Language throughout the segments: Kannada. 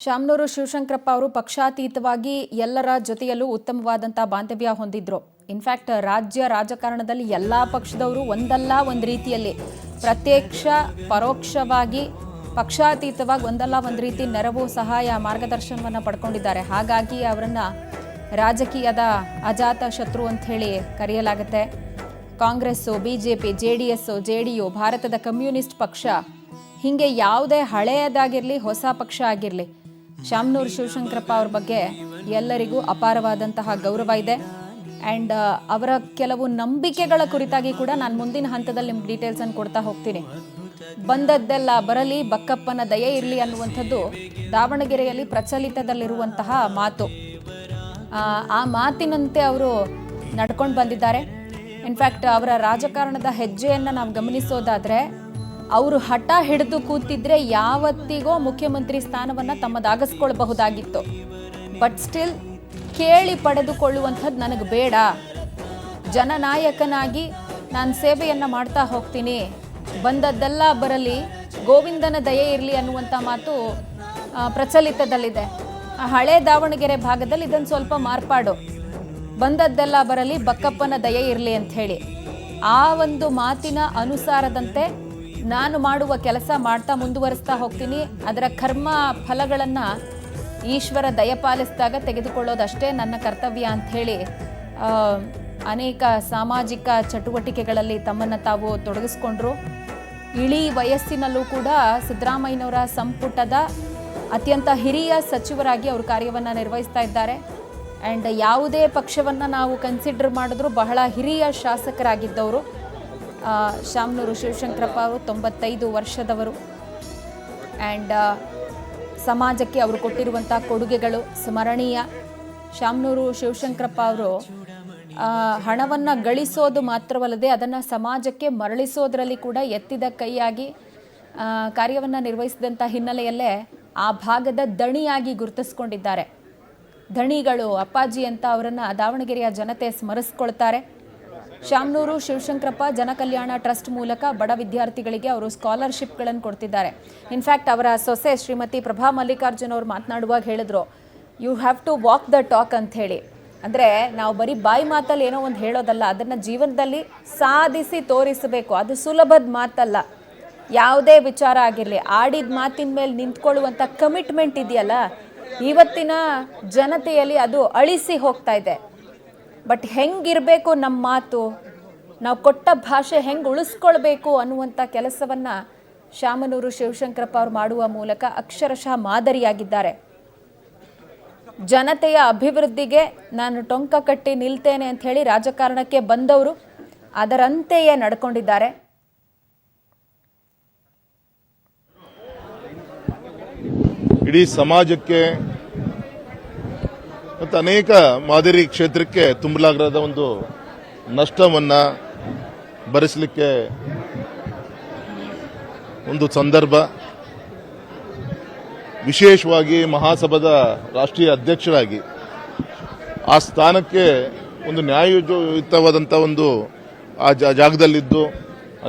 ಶಾಮನೂರು ಶಿವಶಂಕರಪ್ಪ ಅವರು ಪಕ್ಷಾತೀತವಾಗಿ ಎಲ್ಲರ ಜೊತೆಯಲ್ಲೂ ಉತ್ತಮವಾದಂಥ ಬಾಂಧವ್ಯ ಹೊಂದಿದ್ರು. ಇನ್ಫ್ಯಾಕ್ಟ್ ರಾಜ್ಯ ರಾಜಕಾರಣದಲ್ಲಿ ಎಲ್ಲ ಪಕ್ಷದವರು ಒಂದಲ್ಲ ಒಂದು ರೀತಿಯಲ್ಲಿ ಪ್ರತ್ಯಕ್ಷ ಪರೋಕ್ಷವಾಗಿ ಪಕ್ಷಾತೀತವಾಗಿ ಒಂದಲ್ಲ ಒಂದು ರೀತಿ ನೆರವು ಸಹಾಯ ಮಾರ್ಗದರ್ಶನವನ್ನು ಪಡ್ಕೊಂಡಿದ್ದಾರೆ. ಹಾಗಾಗಿ ಅವರನ್ನು ರಾಜಕೀಯದ ಅಜಾತ ಶತ್ರು ಅಂತ ಹೇಳಿ ಕರೆಯಲಾಗುತ್ತೆ. ಕಾಂಗ್ರೆಸ್ಸು, ಬಿಜೆಪಿ, JDS, JDU, ಭಾರತದ ಕಮ್ಯುನಿಸ್ಟ್ ಪಕ್ಷ, ಹೀಗೆ ಯಾವುದೇ ಹಳೆಯದಾಗಿರಲಿ ಹೊಸ ಪಕ್ಷ ಆಗಿರಲಿ, ಶಾಮನೂರು ಶಿವಶಂಕರಪ್ಪ ಅವ್ರ ಬಗ್ಗೆ ಎಲ್ಲರಿಗೂ ಅಪಾರವಾದಂತಹ ಗೌರವ ಇದೆ. ಆ್ಯಂಡ್ ಅವರ ಕೆಲವು ನಂಬಿಕೆಗಳ ಕುರಿತಾಗಿ ಕೂಡ ನಾನು ಮುಂದಿನ ಹಂತದಲ್ಲಿ ನಿಮ್ಗೆ ಡೀಟೇಲ್ಸನ್ನು ಕೊಡ್ತಾ ಹೋಗ್ತೀನಿ. ಬಂದದ್ದೆಲ್ಲ ಬರಲಿ, ಬಕ್ಕಪ್ಪನ ದಯೆ ಇರಲಿ ಅನ್ನುವಂಥದ್ದು ದಾವಣಗೆರೆಯಲ್ಲಿ ಪ್ರಚಲಿತದಲ್ಲಿರುವಂತಹ ಮಾತು. ಆ ಮಾತಿನಂತೆ ಅವರು ನಡ್ಕೊಂಡು ಬಂದಿದ್ದಾರೆ. ಇನ್ಫ್ಯಾಕ್ಟ್ ಅವರ ರಾಜಕಾರಣದ ಹೆಜ್ಜೆಯನ್ನು ನಾವು ಗಮನಿಸೋದಾದರೆ, ಅವರು ಹಠ ಹಿಡಿದು ಕೂತಿದ್ರೆ ಯಾವತ್ತಿಗೋ ಮುಖ್ಯಮಂತ್ರಿ ಸ್ಥಾನವನ್ನು ತಮ್ಮದಾಗಿಸ್ಕೊಳ್ಬಹುದಾಗಿತ್ತು. ಬಟ್ ಸ್ಟಿಲ್ ಕೇಳಿ ಪಡೆದುಕೊಳ್ಳುವಂಥದ್ದು ನನಗೆ ಬೇಡ, ಜನನಾಯಕನಾಗಿ ನಾನು ಸೇವೆಯನ್ನು ಮಾಡ್ತಾ ಹೋಗ್ತೀನಿ, ಬಂದದ್ದೆಲ್ಲ ಬರಲಿ, ಗೋವಿಂದನ ದಯೆ ಇರಲಿ ಅನ್ನುವಂಥ ಮಾತು ಪ್ರಚಲಿತದಲ್ಲಿದೆ. ಆ ಹಳೆ ದಾವಣಗೆರೆ ಭಾಗದಲ್ಲಿ ಇದನ್ನು ಸ್ವಲ್ಪ ಮಾರ್ಪಾಡು, ಬಂದದ್ದೆಲ್ಲ ಬರಲಿ, ಬಕ್ಕಪ್ಪನ ದಯೆ ಇರಲಿ ಅಂತ ಹೇಳಿ. ಆ ಒಂದು ಮಾತಿನ ಅನುಸಾರದಂತೆ ನಾನು ಮಾಡುವ ಕೆಲಸ ಮಾಡ್ತಾ ಮುಂದುವರಿಸ್ತಾ ಹೋಗ್ತೀನಿ. ಅದರ ಕರ್ಮ ಫಲಗಳನ್ನು ಈಶ್ವರ ದಯಪಾಲಿಸಿದಾಗ ತೆಗೆದುಕೊಳ್ಳೋದಷ್ಟೇ ನನ್ನ ಕರ್ತವ್ಯ ಅಂಥೇಳಿ ಅನೇಕ ಸಾಮಾಜಿಕ ಚಟುವಟಿಕೆಗಳಲ್ಲಿ ತಮ್ಮನ್ನು ತಾವು ತೊಡಗಿಸ್ಕೊಂಡ್ರು. ಇಳಿ ವಯಸ್ಸಿನಲ್ಲೂ ಕೂಡ ಸಿದ್ದರಾಮಯ್ಯನವರ ಸಂಪುಟದ ಅತ್ಯಂತ ಹಿರಿಯ ಸಚಿವರಾಗಿ ಅವರು ಕಾರ್ಯವನ್ನು ನಿರ್ವಹಿಸ್ತಾ ಇದ್ದಾರೆ. ಆ್ಯಂಡ್ ಯಾವುದೇ ಪಕ್ಷವನ್ನು ನಾವು ಕನ್ಸಿಡರ್ ಮಾಡಿದ್ರು ಬಹಳ ಹಿರಿಯ ಶಾಸಕರಾಗಿದ್ದವರು ಶಾಮನೂರು ಶಿವಶಂಕರಪ್ಪ ಅವರು. 95 ವರ್ಷದವರು. ಆ್ಯಂಡ್ ಸಮಾಜಕ್ಕೆ ಅವರು ಕೊಟ್ಟಿರುವಂಥ ಕೊಡುಗೆಗಳು ಸ್ಮರಣೀಯ. ಶಾಮನೂರು ಶಿವಶಂಕರಪ್ಪ ಅವರು ಹಣವನ್ನು ಗಳಿಸೋದು ಮಾತ್ರವಲ್ಲದೆ ಅದನ್ನು ಸಮಾಜಕ್ಕೆ ಮರಳಿಸೋದ್ರಲ್ಲಿ ಕೂಡ ಎತ್ತಿದ ಕೈಯಾಗಿ ಕಾರ್ಯವನ್ನು ನಿರ್ವಹಿಸಿದಂಥ ಹಿನ್ನೆಲೆಯಲ್ಲೇ ಆ ಭಾಗದ ದಣಿಯಾಗಿ ಗುರುತಿಸ್ಕೊಂಡಿದ್ದಾರೆ. ಧಣಿಗಳು ಅಪ್ಪಾಜಿ ಅಂತ ಅವರನ್ನು ದಾವಣಗೆರೆಯ ಜನತೆ ಸ್ಮರಿಸ್ಕೊಳ್ತಾರೆ. ಶಾಮನೂರು ಶಿವಶಂಕರಪ್ಪ ಜನಕಲ್ಯಾಣ ಟ್ರಸ್ಟ್ ಮೂಲಕ ಬಡ ವಿದ್ಯಾರ್ಥಿಗಳಿಗೆ ಅವರು ಸ್ಕಾಲರ್ಶಿಪ್ಗಳನ್ನು ಕೊಡ್ತಿದ್ದಾರೆ. ಇನ್ಫ್ಯಾಕ್ಟ್ ಅವರ ಸೊಸೆ ಶ್ರೀಮತಿ ಪ್ರಭಾ ಮಲ್ಲಿಕಾರ್ಜುನ್ ಅವರು ಮಾತನಾಡುವಾಗ ಹೇಳಿದ್ರು, you have to walk the talk ಅಂತ ಹೇಳಿ. ಅಂದರೆ ನಾವು ಬರೀ ಬಾಯಿ ಮಾತಲ್ಲಿ ಏನೋ ಒಂದು ಹೇಳೋದಲ್ಲ, ಅದನ್ನು ಜೀವನದಲ್ಲಿ ಸಾಧಿಸಿ ತೋರಿಸಬೇಕು. ಅದು ಸುಲಭದ ಮಾತಲ್ಲ. ಯಾವುದೇ ವಿಚಾರ ಆಗಿರಲಿ, ಆಡಿದ ಮಾತಿನ ಮೇಲೆ ನಿಂತ್ಕೊಳ್ಳುವಂಥ ಕಮಿಟ್ಮೆಂಟ್ ಇದೆಯಲ್ಲ, ಇವತ್ತಿನ ಜನತೆಯಲ್ಲಿ ಅದು ಅಳಿಸಿ ಹೋಗ್ತಾ ಇದೆ. ಬಟ್ ಹೆಂಗಿರಬೇಕು ನಮ್ಮ ಮಾತು, ನಾವು ಕೊಟ್ಟ ಭಾಷೆ ಹೆಂಗೆ ಉಳಿಸ್ಕೊಳ್ಬೇಕು ಅನ್ನುವಂಥ ಕೆಲಸವನ್ನು ಶಾಮನೂರು ಶಿವಶಂಕರಪ್ಪ ಅವರು ಮಾಡುವ ಮೂಲಕ ಅಕ್ಷರಶಃ ಮಾದರಿಯಾಗಿದ್ದಾರೆ. ಜನತೆಯ ಅಭಿವೃದ್ಧಿಗೆ ನಾನು ಟೊಂಕ ಕಟ್ಟಿ ನಿಲ್ತೇನೆ ಅಂತ ಹೇಳಿ ರಾಜಕಾರಣಕ್ಕೆ ಬಂದವರು ಅದರಂತೆಯೇ ನಡ್ಕೊಂಡಿದ್ದಾರೆ. ಇಡೀ ಸಮಾಜಕ್ಕೆ ಮತ್ತು ಅನೇಕ ಮಾದರಿ ಕ್ಷೇತ್ರಕ್ಕೆ ತುಂಬಲಾಗದ ಒಂದು ನಷ್ಟವನ್ನು ಭರಿಸಲಿಕ್ಕೆ ಒಂದು ಸಂದರ್ಭ. ವಿಶೇಷವಾಗಿ ಮಹಾಸಭಾದ ರಾಷ್ಟ್ರೀಯ ಅಧ್ಯಕ್ಷರಾಗಿ ಆ ಸ್ಥಾನಕ್ಕೆ ಒಂದು ನ್ಯಾಯಯುತವಾದಂಥ ಒಂದು ಆ ಜಾಗದಲ್ಲಿದ್ದು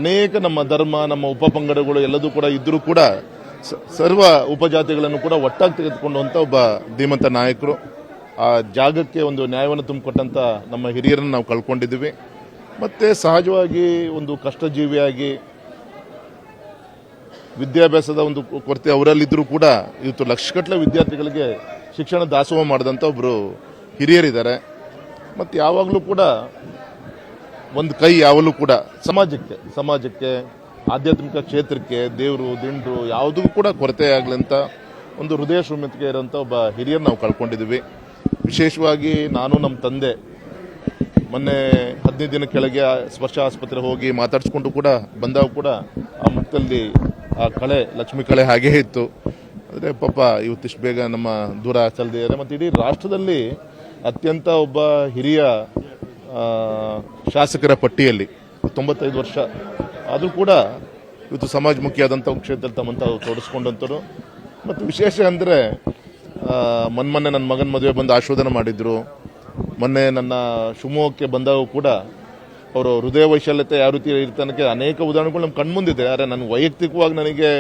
ಅನೇಕ ನಮ್ಮ ಧರ್ಮ, ನಮ್ಮ ಉಪಪಂಗಡಗಳು ಎಲ್ಲದೂ ಕೂಡ ಇದ್ದರೂ ಕೂಡ ಸರ್ವ ಉಪಜಾತಿಗಳನ್ನು ಕೂಡ ಒಟ್ಟಾಗಿ ತೆಗೆದುಕೊಂಡಂಥ ಒಬ್ಬ ಧೀಮಂತ ನಾಯಕರು. ಆ ಜಾಗಕ್ಕೆ ಒಂದು ನ್ಯಾಯವನ್ನು ತುಂಬಿಕೊಟ್ಟಂಥ ನಮ್ಮ ಹಿರಿಯರನ್ನು ನಾವು ಕಳ್ಕೊಂಡಿದ್ದೀವಿ. ಮತ್ತು ಸಹಜವಾಗಿ ಒಂದು ಕಷ್ಟಜೀವಿಯಾಗಿ ವಿದ್ಯಾಭ್ಯಾಸದ ಒಂದು ಕೊರತೆ ಅವರಲ್ಲಿದ್ದರೂ ಕೂಡ ಇವತ್ತು ಲಕ್ಷಗಟ್ಟಲೆ ವಿದ್ಯಾರ್ಥಿಗಳಿಗೆ ಶಿಕ್ಷಣ ದಾಸೋಹ ಮಾಡಿದಂಥ ಒಬ್ಬರು ಹಿರಿಯರಿದ್ದಾರೆ. ಮತ್ತು ಯಾವಾಗಲೂ ಕೂಡ ಒಂದು ಕೈ ಯಾವಾಗಲೂ ಕೂಡ ಸಮಾಜಕ್ಕೆ ಆಧ್ಯಾತ್ಮಿಕ ಕ್ಷೇತ್ರಕ್ಕೆ, ದೇವರು ದಿಂಡ್ರು ಯಾವುದಕ್ಕೂ ಕೂಡ ಕೊರತೆ ಆಗಲಿ ಅಂತ ಒಂದು ಹೃದಯ ಶ್ರೀಮಂತಿಕೆ ಇರೋಂಥ ಒಬ್ಬ ಹಿರಿಯರು ನಾವು ಕಳ್ಕೊಂಡಿದ್ದೀವಿ. ವಿಶೇಷವಾಗಿ ನಾನು ನಮ್ಮ ತಂದೆ ಮೊನ್ನೆ 15 ದಿನ ಕೆಳಗೆ ಸ್ಪರ್ಶ ಆಸ್ಪತ್ರೆ ಹೋಗಿ ಮಾತಾಡಿಸ್ಕೊಂಡು ಕೂಡ ಬಂದಾಗ ಕೂಡ ಆ ಮುಖದಲ್ಲಿ ಆ ಕಳೆ, ಲಕ್ಷ್ಮಿ ಕಳೆ ಹಾಗೇ ಇತ್ತು. ಆದರೆ ಪಾಪ ಇವತ್ತಿಷ್ಟು ಬೇಗ ನಮ್ಮ ದೂರ ಚಲ್ದಿದ್ದಾರೆ. ಮತ್ತು ಇಡೀ ರಾಷ್ಟ್ರದಲ್ಲಿ ಅತ್ಯಂತ ಒಬ್ಬ ಹಿರಿಯ ಶಾಸಕರ ಪಟ್ಟಿಯಲ್ಲಿ 95 ವರ್ಷ ಆದರೂ ಕೂಡ ಇವತ್ತು ಸಮಾಜಮುಖಿಯಾದಂಥ ಕ್ಷೇತ್ರದಲ್ಲಿ ತಮ್ಮಂತ ತೊಡಸ್ಕೊಂಡಂಥವ್ರು. ಮತ್ತು ವಿಶೇಷ ಅಂದರೆ ಮೊನ್ನೆ ನನ್ನ ಮಗನ ಮದುವೆ ಬಂದು ಆಶೀರ್ವಾದನ ಮಾಡಿದ್ರು. ಮೊನ್ನೆ ನನ್ನ ಶಿವಮೊಗ್ಗಕ್ಕೆ ಬಂದಾಗ ಕೂಡ ಅವರು ಹೃದಯ ವೈಶಲ್ಯತೆ ಯಾವ ರೀತಿ ಇರ್ತಾನಕ್ಕೆ ಅನೇಕ ಉದಾಹರಣೆಗಳು ನಮ್ಮ ಕಣ್ಮುಂದಿದೆ. ಆದರೆ ನನ್ನ ವೈಯಕ್ತಿಕವಾಗಿ ನನಗೆ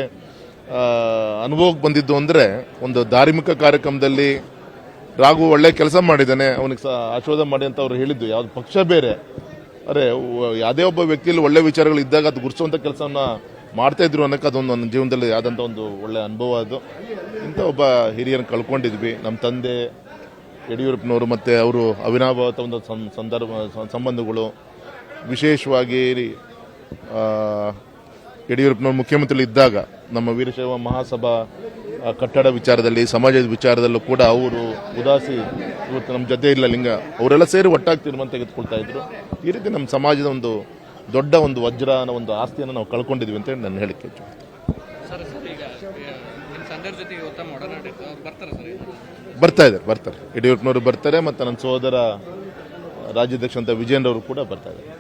ಅನುಭವಕ್ಕೆ ಬಂದಿದ್ದು ಅಂದರೆ ಒಂದು ಧಾರ್ಮಿಕ ಕಾರ್ಯಕ್ರಮದಲ್ಲಿ ರಾಘು ಒಳ್ಳೆ ಕೆಲಸ ಮಾಡಿದ್ದಾನೆ, ಅವನಿಗೆ ಆಶೀರ್ವಾದ ಮಾಡಿ ಅಂತ ಅವ್ರು ಹೇಳಿದ್ದು. ಯಾವ್ದು ಪಕ್ಷ ಬೇರೆ, ಅರೆ ಯಾವುದೇ ಒಬ್ಬ ವ್ಯಕ್ತಿಯಲ್ಲಿ ಒಳ್ಳೆ ವಿಚಾರಗಳು ಇದ್ದಾಗ ಅದು ಗುರುಸುವಂಥ ಕೆಲಸವನ್ನ ಮಾಡ್ತಾ ಇದ್ರು ಅನ್ನೋಕೆ ಅದೊಂದು ನನ್ನ ಜೀವನದಲ್ಲಿ ಆದಂಥ ಒಂದು ಒಳ್ಳೆ ಅನುಭವ. ಅದು ಇಂಥ ಒಬ್ಬ ಹಿರಿಯರನ್ನು ಕಳ್ಕೊಂಡಿದ್ವಿ. ನಮ್ಮ ತಂದೆ ಯಡಿಯೂರಪ್ಪನವರು ಮತ್ತು ಅವರು ಅವಿನಾಭಾವ ಒಂದು ಸಂಬಂಧಗಳು, ವಿಶೇಷವಾಗಿ ಯಡಿಯೂರಪ್ಪನವರು ಮುಖ್ಯಮಂತ್ರಿ ಇದ್ದಾಗ ನಮ್ಮ ವೀರಶೈವ ಮಹಾಸಭಾ ಕಟ್ಟಡ ವಿಚಾರದಲ್ಲಿ, ಸಮಾಜದ ವಿಚಾರದಲ್ಲೂ ಕೂಡ ಅವರು ಉದಾಸಿ ಇವತ್ತು ನಮ್ಮ ಜೊತೆ ಇಲ್ಲ ಲಿಂಗ ಅವರೆಲ್ಲ ಸೇರಿ ಒಟ್ಟಾಗಿ ತೀರ್ಮಾನ ತೆಗೆದುಕೊಳ್ತಾ ಇದ್ರು. ಈ ರೀತಿ ನಮ್ಮ ಸಮಾಜದ ಒಂದು ದೊಡ್ಡ ಒಂದು ವಜ್ರ ಅನ್ನೋ ಒಂದು ಆಸ್ತಿಯನ್ನು ನಾವು ಕಳ್ಕೊಂಡಿದ್ವಿ ಅಂತ ಹೇಳಿ ನಾನು ಹೇಳಿಕೆ ಬರ್ತಾರೆ. ಯಡಿಯೂರಪ್ಪನವರು ಬರ್ತಾರೆ ಮತ್ತು ನನ್ನ ಸಹೋದರ ರಾಜ್ಯಾಧ್ಯಕ್ಷ ಅಂತ ವಿಜಯೇಂದ್ರ ಅವರು ಕೂಡ ಬರ್ತಾ ಇದ್ದಾರೆ.